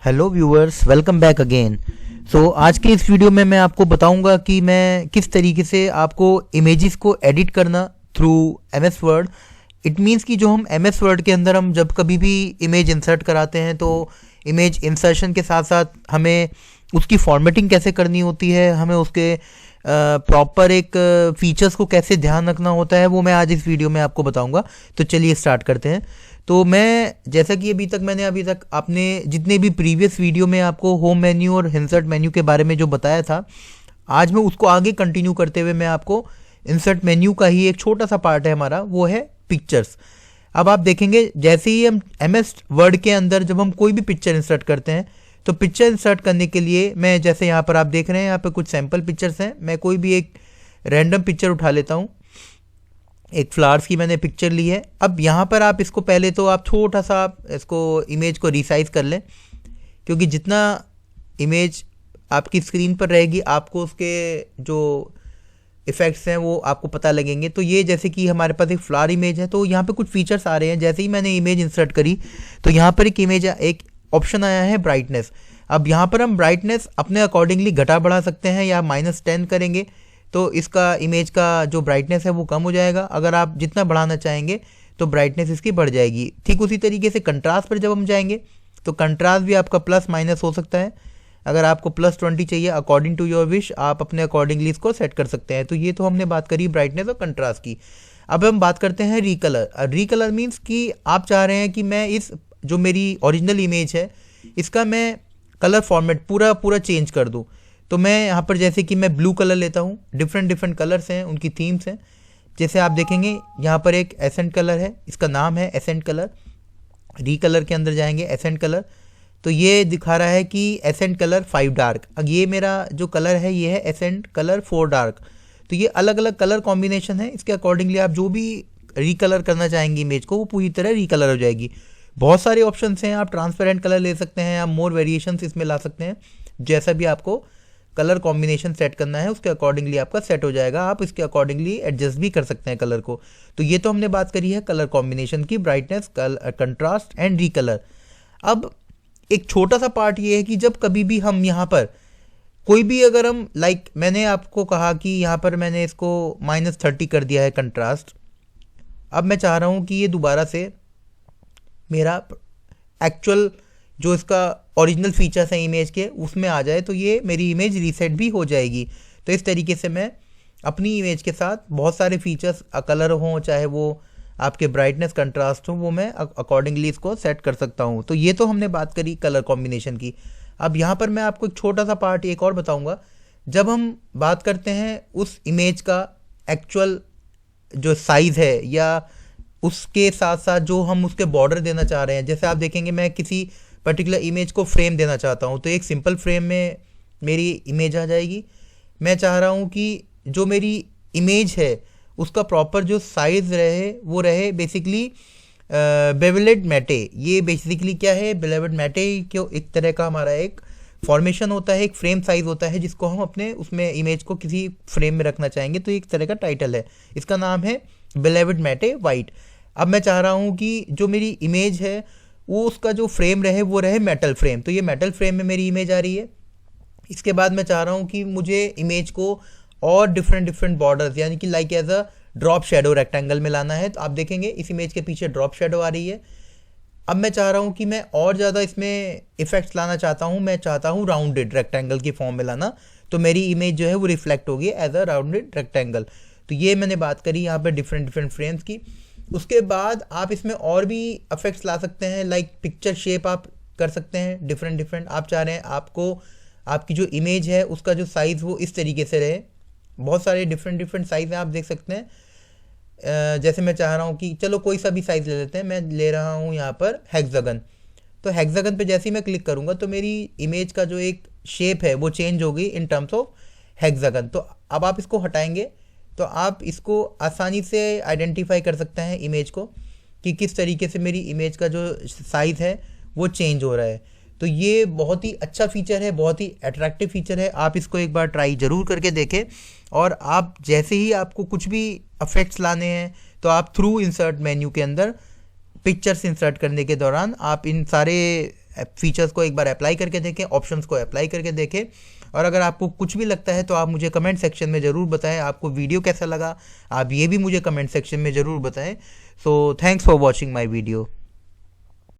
Hello viewers, welcome back again. आज के इस वीडियो में मैं आपको बताऊंगा कि मैं किस तरीके से आपको इमेजेस को एडिट करना through MS word. It means कि जो हम एमएस वर्ड के अंदर हम जब कभी भी इमेज इंसर्ट कराते हैं तो इमेज इंसर्शन के साथ साथ हमें उसकी फॉर्मेटिंग कैसे करनी होती है, हमें उसके प्रॉपर एक फीचर्स को कैसे ध्यान रखना होता है, वो मैं आज इस वीडियो में आपको बताऊंगा। तो चलिए स्टार्ट करते हैं। तो मैं जैसा कि मैंने अभी तक आपने जितने भी प्रीवियस वीडियो में आपको होम मेन्यू और इंसर्ट मेन्यू के बारे में जो बताया था, आज मैं उसको आगे कंटिन्यू करते हुए मैं आपको इंसर्ट मेन्यू का ही एक छोटा सा पार्ट है हमारा, वो है पिक्चर्स। अब आप देखेंगे जैसे ही हम एमएस वर्ड के अंदर जब हम कोई भी पिक्चर इंसर्ट करते हैं तो पिक्चर इंसर्ट करने के लिए मैं जैसे यहाँ पर आप देख रहे हैं, यहाँ पर कुछ सैम्पल पिक्चर्स हैं। मैं कोई भी एक रैंडम पिक्चर उठा लेता हूँ। एक फ्लावर्स की मैंने पिक्चर ली है। अब यहाँ पर आप इसको पहले तो आप छोटा सा इसको इमेज को रिसाइज कर लें, क्योंकि जितना इमेज आपकी स्क्रीन पर रहेगी आपको उसके जो इफ़ेक्ट्स हैं वो आपको पता लगेंगे। तो ये जैसे कि हमारे पास एक फ्लावर इमेज है, तो यहाँ पे कुछ फीचर्स आ रहे हैं। जैसे ही मैंने इमेज इंसर्ट करी तो यहाँ पर एक ऑप्शन आया है ब्राइटनेस। अब यहाँ पर हम ब्राइटनेस अपने अकॉर्डिंगली घटा बढ़ा सकते हैं, या -10 करेंगे तो इसका इमेज का जो ब्राइटनेस है वो कम हो जाएगा। अगर आप जितना बढ़ाना चाहेंगे तो ब्राइटनेस इसकी बढ़ जाएगी। ठीक उसी तरीके से कंट्रास्ट पर जब हम जाएंगे तो कंट्रास्ट भी आपका प्लस माइनस हो सकता है। अगर आपको +20 चाहिए अकॉर्डिंग टू योर विश, आप अपने अकॉर्डिंगली इसको सेट कर सकते हैं। तो ये तो हमने बात करी ब्राइटनेस और कंट्रास्ट की। अब हम बात करते हैं रीकलर। रीकलर मीन्स कि आप चाह रहे हैं कि मैं इस जो मेरी ओरिजिनल इमेज है इसका मैं कलर फॉर्मेट पूरा चेंज कर दूँ। तो मैं यहाँ पर जैसे कि मैं ब्लू कलर लेता हूँ, डिफरेंट कलर्स हैं, उनकी थीम्स हैं। जैसे आप देखेंगे यहाँ पर एक एसेंट कलर है, इसका नाम है एसेंट कलर। रीकलर के अंदर जाएंगे एसेंट कलर, तो ये दिखा रहा है कि एसेंट कलर 5 डार्क। अब ये मेरा जो कलर है ये है एसेंट कलर 4 डार्क। तो ये अलग अलग कलर कॉम्बिनेशन है, इसके अकॉर्डिंगली आप जो भी रीकलर करना चाहेंगे इमेज को वो पूरी तरह रीकलर हो जाएगी। बहुत सारे ऑप्शंस हैं, आप ट्रांसपेरेंट कलर ले सकते हैं, आप मोर वेरिएशंस इसमें ला सकते हैं। जैसा भी आपको कलर कॉम्बिनेशन सेट करना है उसके अकॉर्डिंगली आपका सेट हो जाएगा। आप इसके अकॉर्डिंगली एडजस्ट भी कर सकते हैं कलर को। तो ये तो हमने बात करी है कलर कॉम्बिनेशन की, ब्राइटनेस, कंट्रास्ट एंड रीकलर। अब एक छोटा सा पार्ट ये है कि जब कभी भी हम यहाँ पर कोई भी अगर हम मैंने आपको कहा कि यहाँ पर मैंने इसको -30 कर दिया है कंट्रास्ट। अब मैं चाह रहा हूँ कि ये दोबारा से मेरा एक्चुअल जो इसका ओरिजिनल फीचर्स हैं इमेज के उसमें आ जाए, तो ये मेरी इमेज रीसेट भी हो जाएगी। तो इस तरीके से मैं अपनी इमेज के साथ बहुत सारे फीचर्स, कलर हों चाहे वो आपके ब्राइटनेस कंट्रास्ट हो, वो मैं अकॉर्डिंगली इसको सेट कर सकता हूँ। तो ये तो हमने बात करी कलर कॉम्बिनेशन की। अब यहाँ पर मैं आपको एक छोटा सा पार्ट एक और बताऊँगा। जब हम बात करते हैं उस इमेज का एक्चुअल जो साइज़ है या उसके साथ साथ जो हम उसके बॉर्डर देना चाह रहे हैं, जैसे आप देखेंगे मैं किसी पर्टिकुलर इमेज को फ्रेम देना चाहता हूँ, तो एक सिंपल फ्रेम में मेरी इमेज आ जाएगी। मैं चाह रहा हूँ कि जो मेरी इमेज है उसका प्रॉपर जो साइज़ रहे वो रहे बेसिकली बेवलेट मैटे। ये बेसिकली क्या है, बेवलेट मैटे क्यों एक तरह का हमारा एक फॉर्मेशन होता है, एक फ्रेम साइज़ होता है जिसको हम अपने उसमें इमेज को किसी फ्रेम में रखना चाहेंगे, तो एक तरह का टाइटल है, इसका नाम है बेवलेट मैटे वाइट। अब मैं चाह रहा हूँ कि जो मेरी इमेज है वो उसका जो फ्रेम रहे वो रहे मेटल फ्रेम। तो ये मेटल फ्रेम में मेरी इमेज आ रही है। इसके बाद मैं चाह रहा हूँ कि मुझे इमेज को और डिफरेंट बॉर्डर्स यानी कि as a drop shadow rectangle में लाना है। तो आप देखेंगे इस इमेज के पीछे ड्रॉप शेडो आ रही है। अब मैं चाह रहा हूँ कि मैं और ज़्यादा इसमें इफेक्ट्स लाना चाहता हूँ। मैं चाहता हूँ राउंडेड रेक्टेंगल की फॉर्म में लाना, तो मेरी इमेज जो है वो रिफ्लेक्ट होगी एज अ राउंडेड रेक्टेंगल। तो ये मैंने बात करी यहाँ पर डिफरेंट फ्रेम्स की। उसके बाद आप इसमें और भी इफेक्ट्स ला सकते हैं, पिक्चर शेप आप कर सकते हैं डिफरेंट। आप चाह रहे हैं आपको आपकी जो इमेज है उसका जो साइज़ वो इस तरीके से रहे। बहुत सारे डिफरेंट साइज़ हैं, आप देख सकते हैं। जैसे मैं चाह रहा हूँ कि चलो कोई सा भी साइज़ ले लेते हैं। मैं ले रहा हूँ यहाँ पर हेक्सागन। तो हेक्सागन पे जैसे ही मैं क्लिक करूँगा तो मेरी इमेज का जो एक शेप है वो चेंज होगी इन टर्म्स ऑफ हेक्सागन। तो अब आप इसको हटाएंगे तो आप इसको आसानी से आइडेंटिफाई कर सकते हैं इमेज को कि किस तरीके से मेरी इमेज का जो साइज़ है वो चेंज हो रहा है। तो ये बहुत ही अच्छा फीचर है, बहुत ही अट्रैक्टिव फीचर है। आप इसको एक बार ट्राई ज़रूर करके देखें। और आप जैसे ही आपको कुछ भी इफेक्ट्स लाने हैं तो आप थ्रू इंसर्ट मेन्यू के अंदर पिक्चर्स इंसर्ट करने के दौरान आप इन सारे फीचर्स को एक बार अप्लाई करके देखें, ऑप्शंस को अप्लाई करके देखें। और अगर आपको कुछ भी लगता है तो आप मुझे कमेंट सेक्शन में ज़रूर बताएं। आपको वीडियो कैसा लगा आप ये भी मुझे कमेंट सेक्शन में ज़रूर बताएं। So thanks for watching my video.